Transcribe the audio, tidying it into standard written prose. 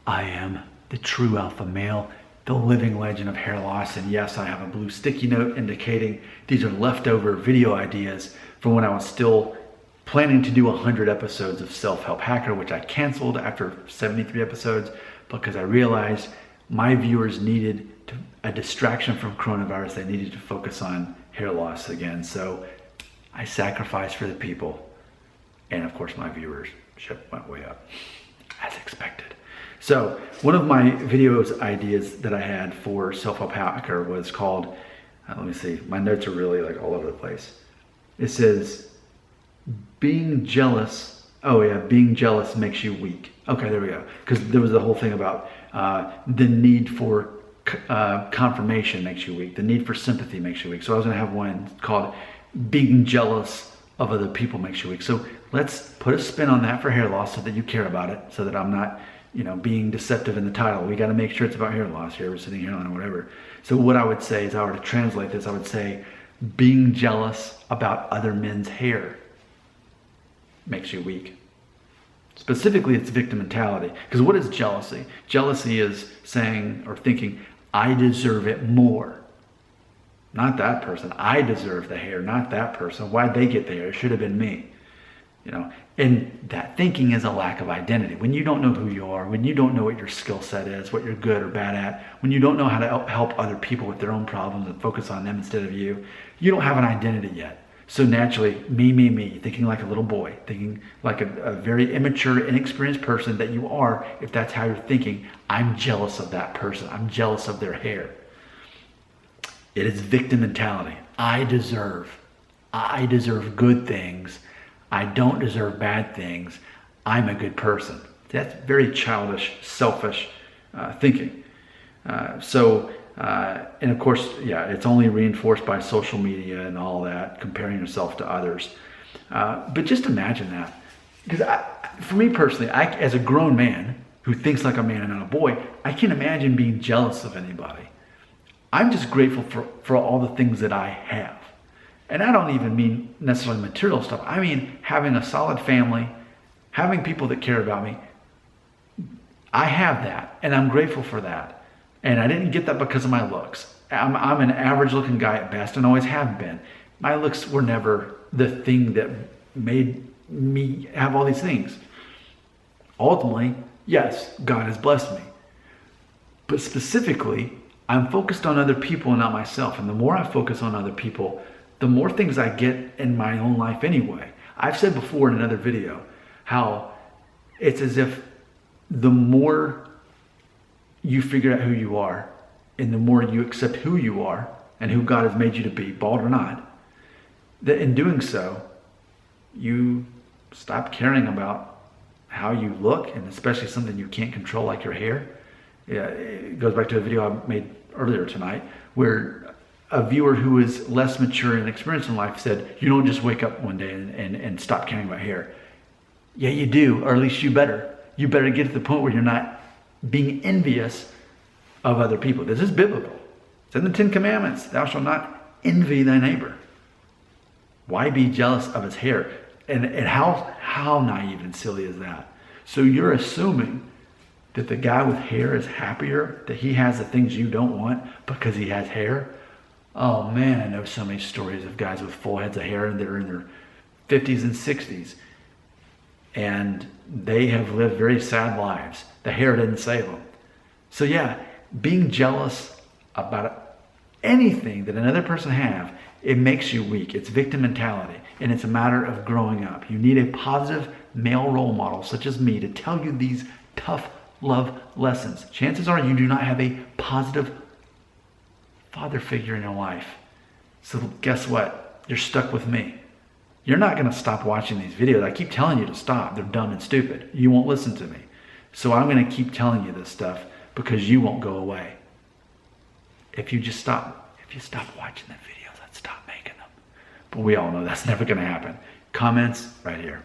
I am the true alpha male, the living legend of hair loss, and yes, I have a blue sticky note indicating these are leftover video ideas from when I was still planning to do 100 episodes of Self-Help Hacker, which I canceled after 73 episodes because I realized my viewers needed a distraction from coronavirus. They needed to focus on hair loss again. So I sacrificed for the people. And of course, my viewership went way up, as expected. So one of my videos ideas that I had for Self-Help Hacker was called, let me see, my notes are really like all over the place. It says, being jealous, oh yeah, being jealous makes you weak. Okay, there we go. Because there was the whole thing about the need for confirmation makes you weak. The need for sympathy makes you weak. So I was gonna have one called being jealous of other people makes you weak. So let's put a spin on that for hair loss so that you care about it, so that I'm not, being deceptive in the title. We got to make sure it's about hair loss here, receding hairline or whatever. So what I would say is, if I were to translate this, I would say being jealous about other men's hair makes you weak. Specifically, it's victim mentality. Because what is jealousy? Jealousy is saying or thinking, I deserve it more. Not that person. I deserve the hair, not that person. Why'd they get the hair? It should have been me. And that thinking is a lack of identity. When you don't know who you are, when you don't know what your skill set is, what you're good or bad at, when you don't know how to help other people with their own problems and focus on them instead of you, you don't have an identity yet. So naturally, me, thinking like a little boy, thinking like a very immature, inexperienced person that you are, if that's how you're thinking, I'm jealous of that person. I'm jealous of their hair. It is victim mentality. I deserve good things. I don't deserve bad things. I'm a good person. That's very childish, selfish thinking. And of course, yeah, it's only reinforced by social media and all that, comparing yourself to others. But just imagine that. Because for me personally, as a grown man who thinks like a man and not a boy, I can't imagine being jealous of anybody. I'm just grateful for all the things that I have. And I don't even mean necessarily material stuff. I mean having a solid family, having people that care about me. I have that, and I'm grateful for that. And I didn't get that because of my looks. I'm an average looking guy at best and always have been. My looks were never the thing that made me have all these things. Ultimately, yes, God has blessed me. But specifically, I'm focused on other people and not myself. And the more I focus on other people, the more things I get in my own life anyway. I've said before in another video how it's as if the more you figure out who you are and the more you accept who you are and who God has made you to be, bald or not, that in doing so, you stop caring about how you look, and especially something you can't control like your hair. Yeah, it goes back to a video I made earlier tonight where a viewer who is less mature and experienced in life said, you don't just wake up one day and stop caring about hair. Yeah, you do, or at least you better. You better get to the point where you're not being envious of other people. This is biblical. It's in the 10 Commandments. Thou shalt not envy thy neighbor. Why be jealous of his hair? And how naive and silly is that? So you're assuming that the guy with hair is happier, that he has the things you don't want because he has hair? Oh man, I know so many stories of guys with full heads of hair and that are in their 50s and 60s. And they have lived very sad lives. The hair didn't save them. So yeah, being jealous about anything that another person have, it makes you weak. It's victim mentality. And it's a matter of growing up. You need a positive male role model such as me to tell you these tough love lessons. Chances are you do not have a positive father figure in your life. So guess what? You're stuck with me. You're not going to stop watching these videos. I keep telling you to stop. They're dumb and stupid. You won't listen to me. So I'm going to keep telling you this stuff because you won't go away. If you stop watching the videos, I'd stop making them. But we all know that's never going to happen. Comments right here.